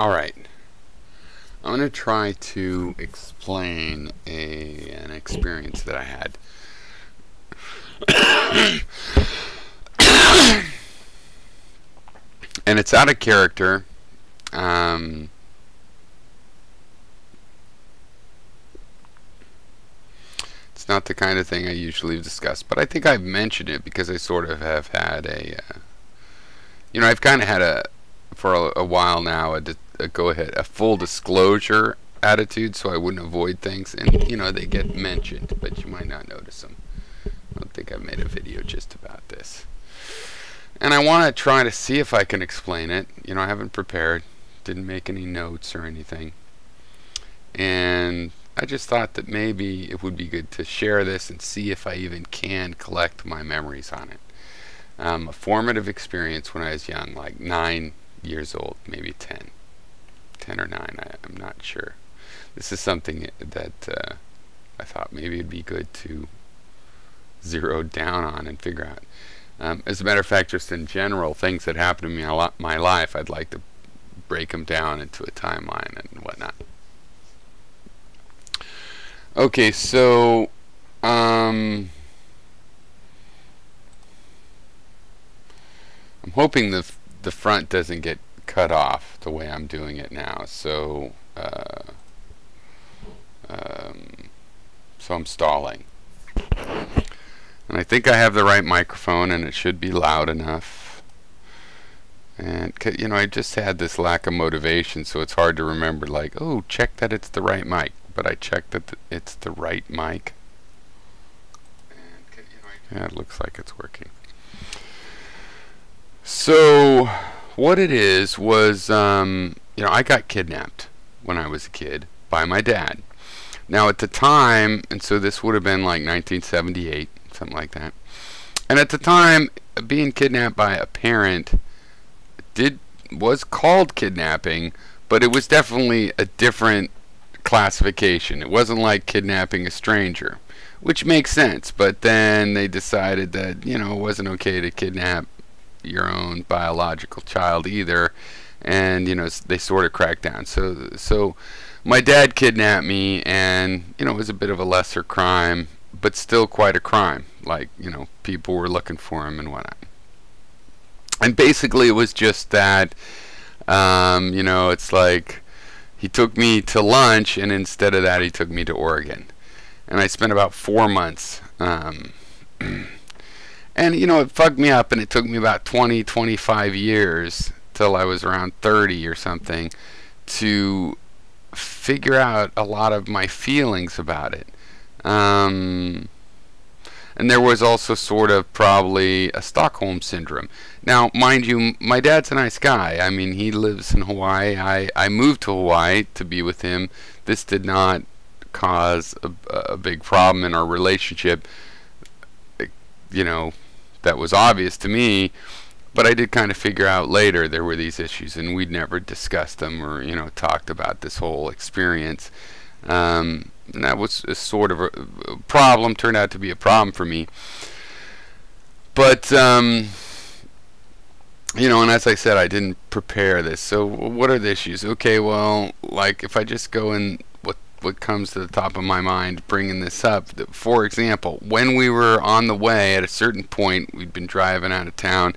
Alright, I'm going to try to explain an experience that I had. And it's out of character. It's not the kind of thing I usually discuss, but I think I've mentioned it because I sort of have had I've kind of had for a while now, a full disclosure attitude, so I wouldn't avoid things, and they get mentioned, but you might not notice them. I don't think I've made a video just about this, and I want to try to see if I can explain it. I haven't prepared, didn't make any notes or anything, and I just thought that maybe it would be good to share this and see if I even can collect my memories on it. A formative experience when I was young, like 9 years old, maybe 10 or 9, I'm not sure. This is something that I thought maybe it'd be good to zero down on and figure out. As a matter of fact, just in general, things that happen to me in my life, I'd like to break them down into a timeline and whatnot. Okay, so I'm hoping the front doesn't get cut off the way I'm doing it now, so I'm stalling, and I think I have the right microphone and it should be loud enough, and I just had this lack of motivation, so it's hard to remember, like, oh, check that it's the right mic, but I checked that it's the right mic, and yeah, it looks like it's working. So what it is was, I got kidnapped when I was a kid by my dad. Now at the time, and so this would have been like 1978, something like that. And at the time, being kidnapped by a parent was called kidnapping, but it was definitely a different classification. It wasn't like kidnapping a stranger, which makes sense. But then they decided that it wasn't okay to kidnap your own biological child either, and they sort of cracked down. So my dad kidnapped me, and it was a bit of a lesser crime, but still quite a crime. Like, people were looking for him and whatnot. And basically it was just that it's like he took me to lunch, and instead of that he took me to Oregon, and I spent about 4 months and it fucked me up, and it took me about 25 years till I was around 30 or something to figure out a lot of my feelings about it. And there was also sort of probably a Stockholm syndrome. Now, mind you, my dad's a nice guy. I mean, he lives in Hawaii. I moved to Hawaii to be with him. This did not cause a big problem in our relationship, that was obvious to me, but I did kind of figure out later there were these issues, and we'd never discussed them or talked about this whole experience, and that was a sort of a problem, turned out to be a problem for me. But and as I said, I didn't prepare this. So what are the issues? Okay, well, like, if I just go in what comes to the top of my mind bringing this up, for example, when we were on the way, at a certain point, we'd been driving out of town,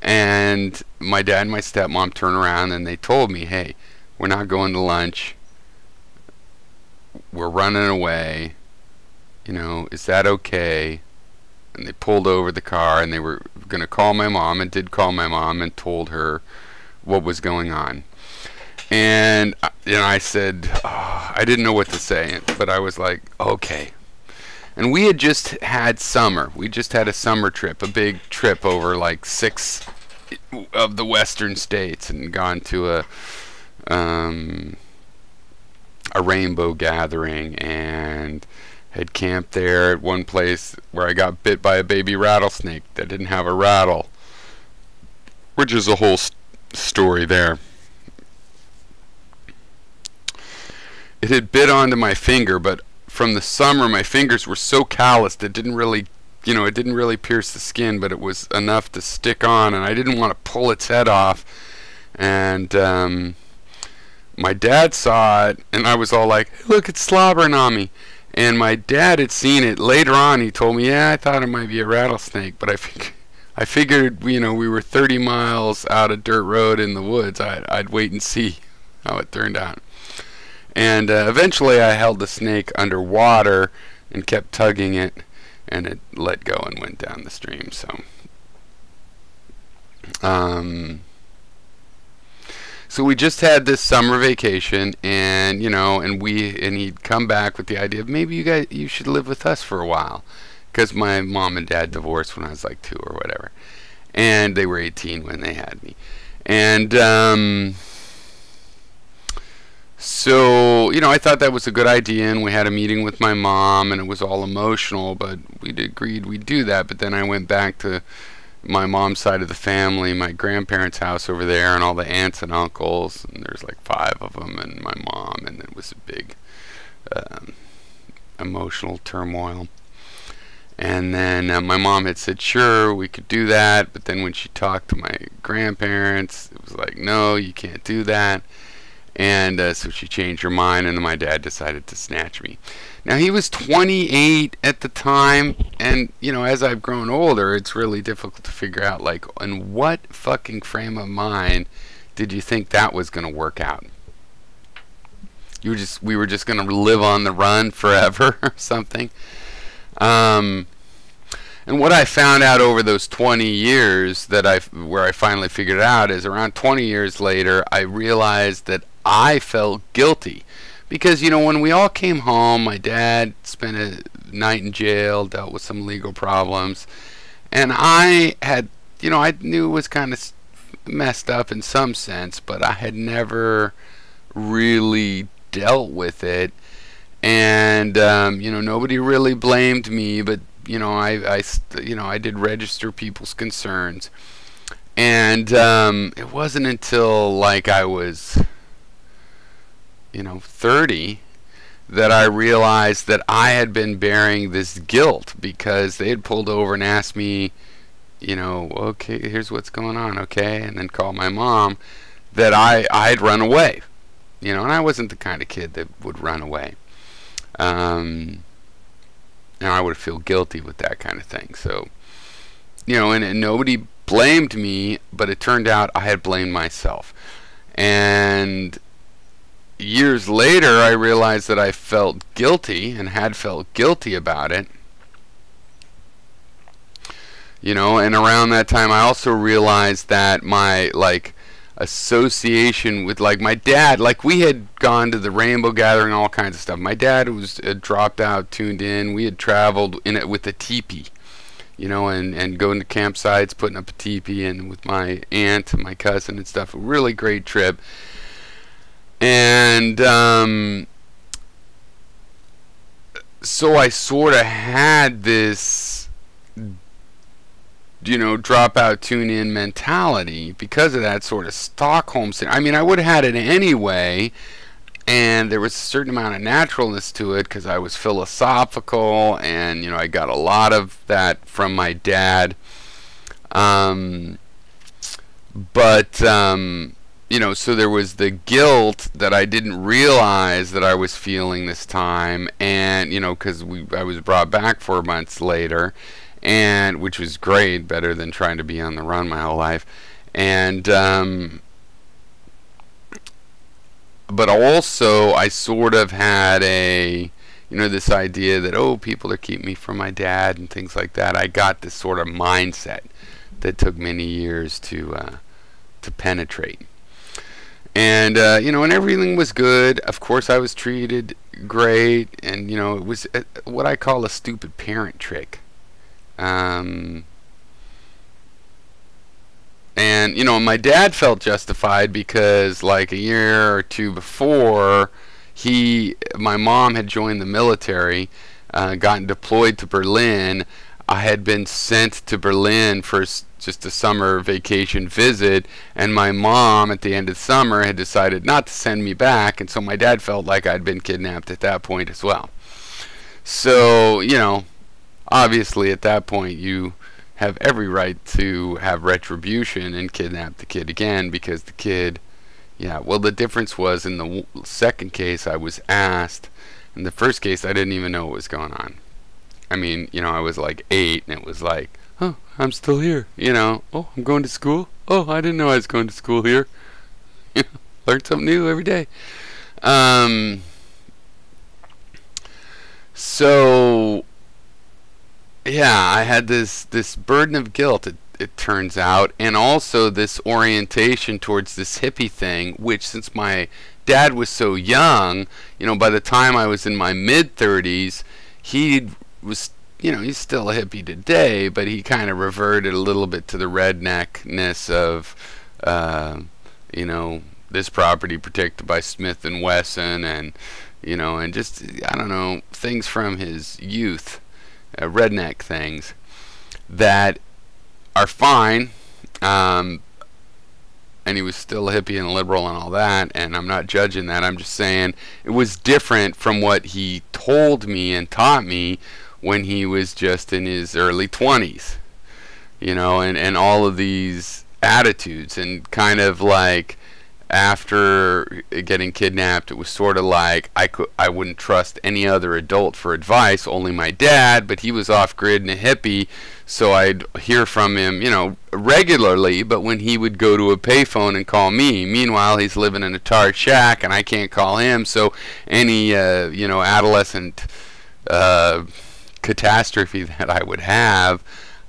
and my dad and my stepmom turned around and they told me, hey, we're not going to lunch, we're running away, is that okay? And they pulled over the car, and they were going to call my mom, and did call my mom and told her what was going on. And I said, I didn't know what to say, but I was like, okay. And we had just had summer. We just had a summer trip, a big trip over like 6 of the western states, and gone to a rainbow gathering, and had camped there at one place where I got bit by a baby rattlesnake that didn't have a rattle, which is a whole story there. It had bit onto my finger, but from the summer my fingers were so calloused it didn't really pierce the skin, but it was enough to stick on, and I didn't want to pull its head off. And my dad saw it, and I was all like, hey, look, it's slobbering on me. And my dad had seen it. Later on, he told me, yeah, I thought it might be a rattlesnake, but I figured, you know, we were 30 miles out of dirt road in the woods. I'd wait and see how it turned out. And eventually I held the snake underwater and kept tugging it, and it let go and went down the stream. So we just had this summer vacation, and you know, and he'd come back with the idea of maybe you should live with us for a while, because my mom and dad divorced when I was like 2 or whatever, and they were 18 when they had me, and so, you know, I thought that was a good idea, and we had a meeting with my mom, and it was all emotional, but we agreed we'd do that. But then I went back to my mom's side of the family, my grandparents' house over there, and all the aunts and uncles, and there's like 5 of them, and my mom, and it was a big emotional turmoil. And then my mom had said, sure, we could do that, but then when she talked to my grandparents, it was like, no, you can't do that. And so she changed her mind, and then my dad decided to snatch me. Now, he was 28 at the time, and, you know, as I've grown older, it's really difficult to figure out, like, in what fucking frame of mind did you think that was going to work out? We were just going to live on the run forever or something? And what I found out over those 20 years where I finally figured it out is around 20 years later, I realized that I felt guilty. Because, you know, when we all came home, my dad spent a night in jail, dealt with some legal problems, and I had, you know, I knew it was kind of messed up in some sense, but I had never really dealt with it. And, you know, nobody really blamed me, but, you know, I did register people's concerns. And it wasn't until, like, I was, you know, 30 that I realized that I had been bearing this guilt, because they had pulled over and asked me, you know, okay, here's what's going on, okay, and then called my mom, that I'd run away, you know, and I wasn't the kind of kid that would run away. And I would feel guilty with that kind of thing. So, you know, and nobody blamed me, but it turned out I had blamed myself. And years later, I realized that I felt guilty and had felt guilty about it. You know, and around that time, I also realized that my, like, association with, like, my dad, like, we had gone to the Rainbow Gathering, all kinds of stuff. My dad was dropped out, tuned in. We had traveled in it with a teepee, you know, and going to campsites, putting up a teepee, and with my aunt and my cousin and stuff. A really great trip. And so I sort of had this, you know, drop out, tune in mentality because of that sort of Stockholm syndrome. I mean, I would have had it anyway, and there was a certain amount of naturalness to it because I was philosophical, and, you know, I got a lot of that from my dad. You know, so there was the guilt that I didn't realize that I was feeling this time, and, you know, because I was brought back 4 months later, and which was great, better than trying to be on the run my whole life. And but also I sort of had a, you know, this idea that, oh, people are keeping me from my dad and things like that. I got this sort of mindset that took many years to penetrate. And you know, and everything was good. Of course, I was treated great, and, you know, it was what I call a stupid parent trick. And, you know, my dad felt justified because, like, a year or 2 before, my mom had joined the military, gotten deployed to Berlin. I had been sent to Berlin for just a summer vacation visit, and my mom at the end of the summer had decided not to send me back, and so my dad felt like I'd been kidnapped at that point as well. So, you know, obviously at that point you have every right to have retribution and kidnap the kid again, because the kid, Yeah, well, the difference was in the second case I was asked. In the first case, I didn't even know what was going on. I mean, I was like 8, and it was like, oh, I'm still here. Oh, I'm going to school. Oh, I didn't know I was going to school here. Learn something new every day. So yeah, I had this burden of guilt. It turns out, and also this orientation towards this hippie thing, which, since my dad was so young, by the time I was in my mid-30s, he was, he's still a hippie today, but he kind of reverted a little bit to the redneckness of, this property protected by Smith and Wesson, and, and just, I don't know, things from his youth, redneck things that are fine, and he was still a hippie and a liberal and all that, and I'm not judging that. I'm just saying it was different from what he told me and taught me when he was just in his early 20s, and all of these attitudes, and kind of like after getting kidnapped, it was sort of like I wouldn't trust any other adult for advice, only my dad, but he was off grid and a hippie, so I'd hear from him, regularly, but when he would go to a payphone and call me, meanwhile he's living in a tar shack and I can't call him, so any adolescent catastrophe that I would have,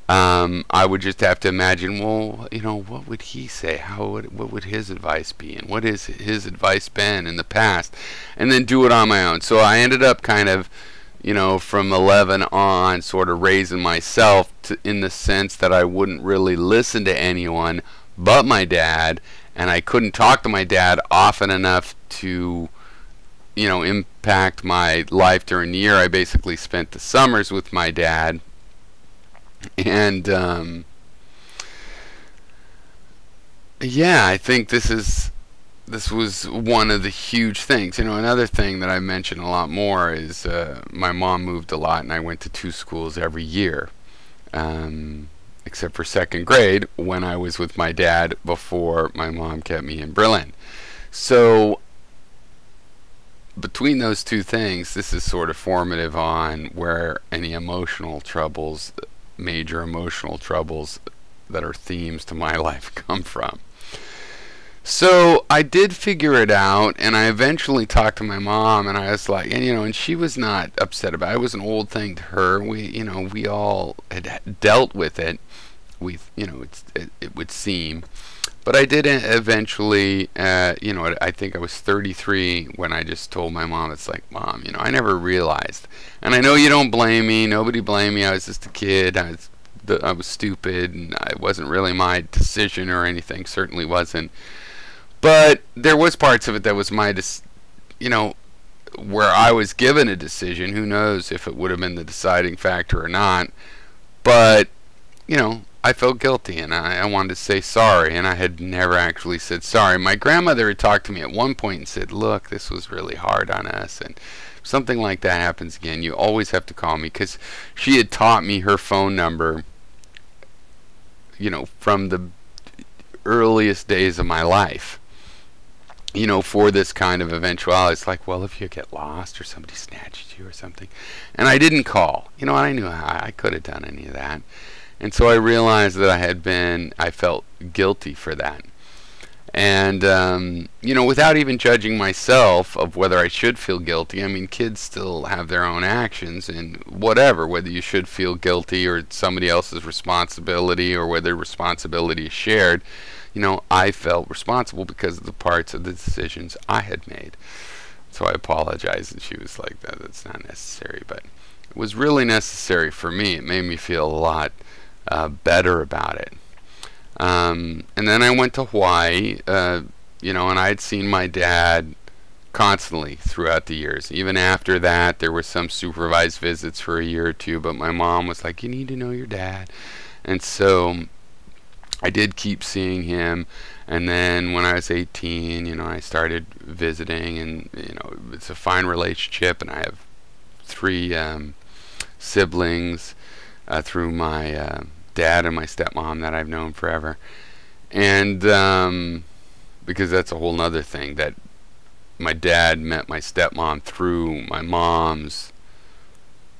I would just have to imagine, well, what would he say? What would his advice be? And what has his advice been in the past? And then do it on my own. So I ended up kind of, from 11 on, sort of raising myself in the sense that I wouldn't really listen to anyone but my dad, and I couldn't talk to my dad often enough to, impact my life during the year. I basically spent the summers with my dad. And yeah, I think this was one of the huge things. Another thing that I mention a lot more is my mom moved a lot, and I went to 2 schools every year, except for 2nd grade when I was with my dad before my mom kept me in Berlin. So between those 2 things, this is sort of formative on where any emotional troubles, major emotional troubles that are themes to my life, come from. So I did figure it out, and I eventually talked to my mom, and I was like, and she was not upset about it. It was an old thing to her. We all had dealt with it. It would seem. But I did eventually, I think I was 33 when I just told my mom, it's like, Mom, I never realized. And I know you don't blame me. Nobody blamed me. I was just a kid. I was stupid, and it wasn't really my decision or anything. Certainly wasn't. But there was parts of it that was my, where I was given a decision. Who knows if it would have been the deciding factor or not. But, I felt guilty, and I wanted to say sorry, and I had never actually said sorry. My grandmother had talked to me at one point and said, look, this was really hard on us, and if something like that happens again, you always have to call me, because she had taught me her phone number, from the earliest days of my life, for this kind of eventuality. It's like, well, if you get lost or somebody snatched you or something. And I didn't call, and I knew I could have done any of that. And so I realized that I felt guilty for that. And, without even judging myself of whether I should feel guilty, kids still have their own actions, and whether you should feel guilty or it's somebody else's responsibility or whether responsibility is shared, I felt responsible because of the parts of the decisions I had made. So I apologized, and she was like, that's not necessary. But it was really necessary for me. It made me feel a lot better about it. And then I went to Hawaii, and I had seen my dad constantly throughout the years. Even after that, there were some supervised visits for a year or 2, but my mom was like, you need to know your dad. And so I did keep seeing him, and then when I was 18, I started visiting, and, it's a fine relationship, and I have 3 siblings through my dad and my stepmom that I've known forever. And because that's a whole nother thing, that my dad met my stepmom through my mom's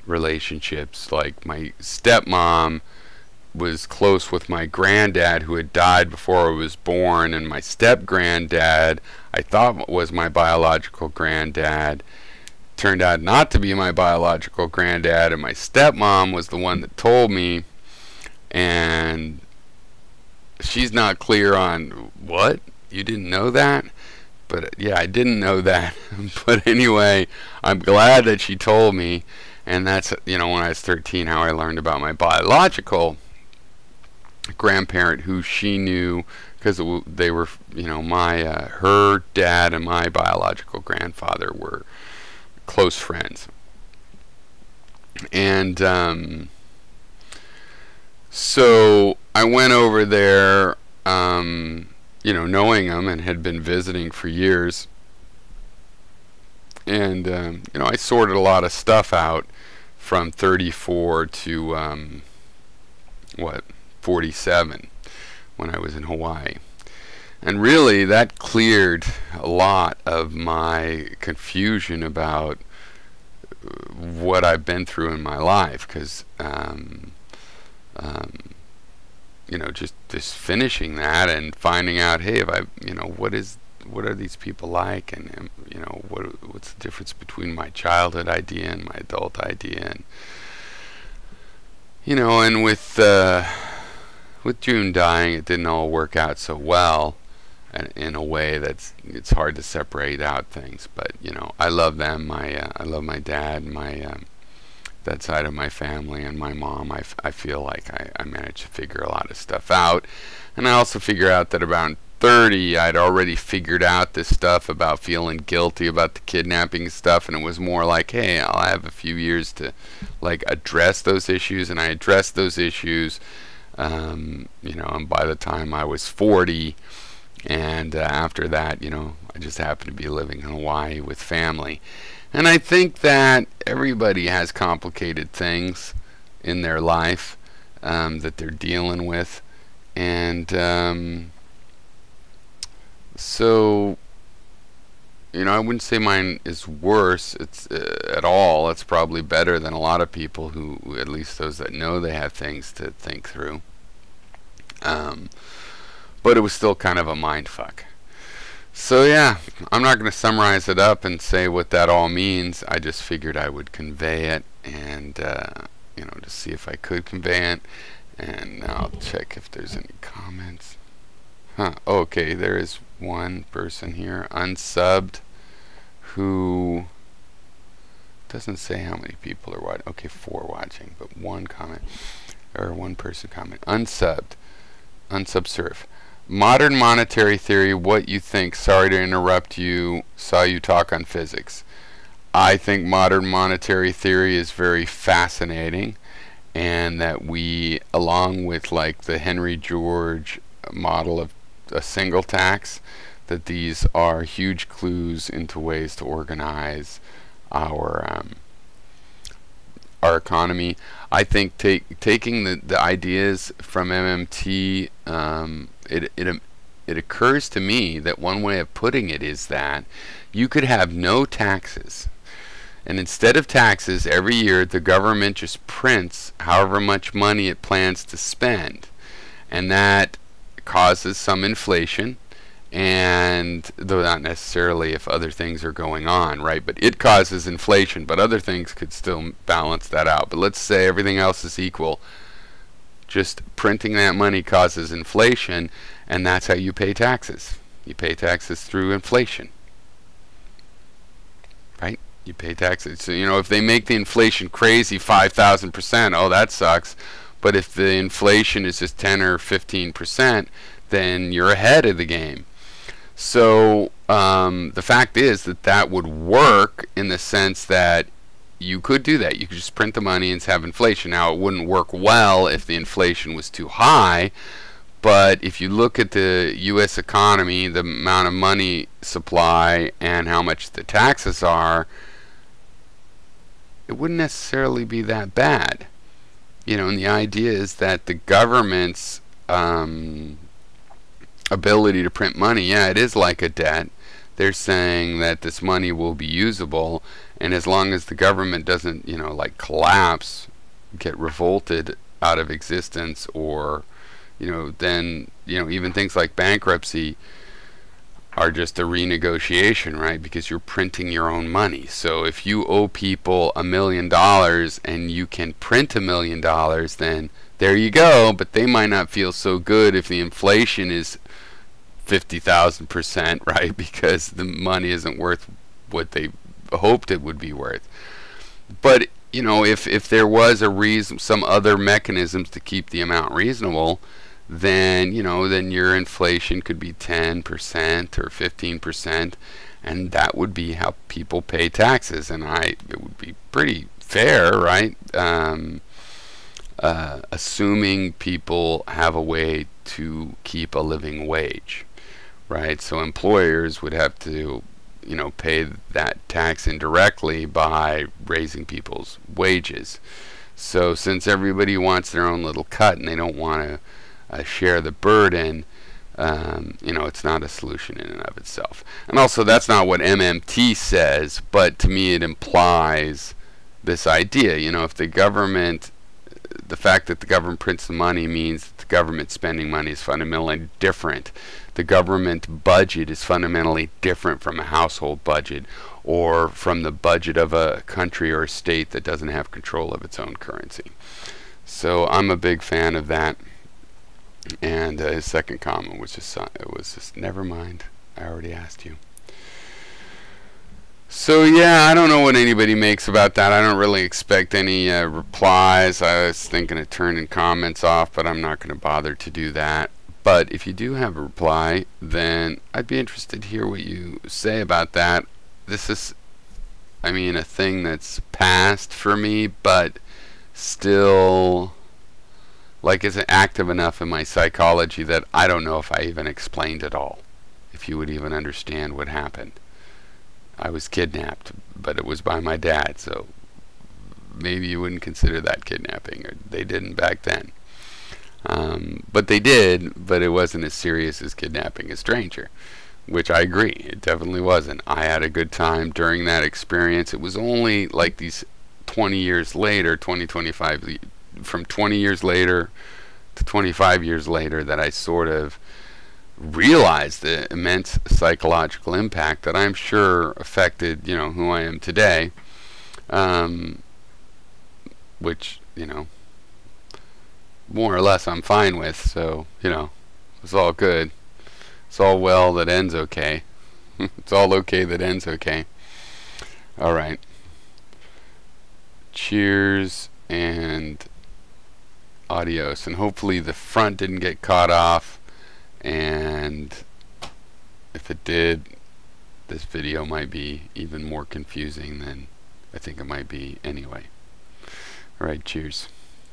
relationships. Like, my stepmom was close with my granddad, who had died before I was born, and my step-granddad, I thought was my biological granddad, turned out not to be my biological granddad, and my stepmom was the one that told me, and she's not clear on, what? You didn't know that? But yeah, I didn't know that. But anyway, I'm glad that she told me, and that's, when I was 13, how I learned about my biological grandparent, who she knew, because they were, her dad and my biological grandfather were close friends. And so I went over there, knowing them, and had been visiting for years. And I sorted a lot of stuff out from 34 to 47 when I was in Hawaii. And really, that cleared a lot of my confusion about what I've been through in my life, because just finishing that and finding out, hey, if I, what are these people like, and what's the difference between my childhood idea and my adult idea, and with June dying, it didn't all work out so well, in a way it's hard to separate out things. But I love them. I love my dad, that side of my family, and my mom. I feel like I managed to figure a lot of stuff out, and I also figure out that around 30, I'd already figured out this stuff about feeling guilty about the kidnapping stuff, and it was more like, hey, I'll have a few years to address those issues, and I addressed those issues, and by the time I was 40, and after that, I just happened to be living in Hawaii with family. And I think that everybody has complicated things in their life that they're dealing with, and so I wouldn't say mine is worse. It's at all. It's probably better than a lot of people who, at least those that know they have things to think through. But it was still kind of a mind fuck. So yeah, I'm not going to summarize it up and say what that all means. I just figured I would convey it, and to see if I could convey it. And now I'll check if there's any comments. Okay, there is one person here, unsubbed, who doesn't say how many people are watching. Okay, 4 watching, but one person comment. Unsub surf. Modern monetary theory, what you think? Sorry to interrupt you. Saw you talk on physics. I think modern monetary theory is very fascinating, and that we, along with the Henry George model of a single tax, that these are huge clues into ways to organize our economy. I think taking the ideas from MMT, it occurs to me that one way of putting it is that you could have no taxes, and instead of taxes, every year the government just prints however much money it plans to spend, and that causes some inflation, and though not necessarily if other things are going on, right? But it causes inflation, but other things could still balance that out. But let's say everything else is equal. Just printing that money causes inflation, and that's how you pay taxes. You pay taxes through inflation, right? You pay taxes. So, if they make the inflation crazy 5,000%, oh, that sucks. But if the inflation is just 10 or 15%, then you're ahead of the game. So the fact is that would work in the sense that you could do that. You could just print the money and have inflation. Now, it wouldn't work well if the inflation was too high, but if you look at the U.S. economy, the amount of money supply and how much the taxes are, it wouldn't necessarily be that bad. And the idea is that the government's ability to print money, yeah, it is like a debt. They're saying that this money will be usable, and as long as the government doesn't, like collapse, get revolted out of existence, or, then, even things like bankruptcy are just a renegotiation, right? Because you're printing your own money. So if you owe people $1 million and you can print $1 million, then there you go. But they might not feel so good if the inflation is 50,000%, right? Because the money isn't worth what they hoped it would be worth. But if there was a reason, some other mechanisms to keep the amount reasonable, then then your inflation could be 10% or 15%, and that would be how people pay taxes. And it would be pretty fair, right? Assuming people have a way to keep a living wage, right? So employers would have to pay that tax indirectly by raising people's wages. So since everybody wants their own little cut and they don't want to share the burden, it's not a solution in and of itself. And also, that's not what MMT says, but to me it implies this idea. If the fact that the government prints the money means that the government spending money is fundamentally different. The government budget is fundamentally different from a household budget, or from the budget of a country or a state that doesn't have control of its own currency. So I'm a big fan of that. And his second comment was just never mind, I already asked you. So yeah, I don't know what anybody makes about that. I don't really expect any replies. I was thinking of turning comments off, but I'm not going to bother to do that. But if you do have a reply, then I'd be interested to hear what you say about that. This is, a thing that's past for me, but still, is active enough in my psychology that I don't know if I even explained it all, if you would even understand what happened. I was kidnapped, but it was by my dad, so maybe you wouldn't consider that kidnapping, or they didn't back then. But they did, but it wasn't as serious as kidnapping a stranger, which I agree, it definitely wasn't. I had a good time during that experience. It was only like these 20 years later, 25, from 20 years later to 25 years later, that I sort of realized the immense psychological impact that I'm sure affected, who I am today, which, more or less I'm fine with. So, it's all good. It's all well that ends okay. It's all okay that ends okay. All right. Cheers and adios. And hopefully the front didn't get caught off, and if it did, this video might be even more confusing than I think it might be anyway. Alright, cheers.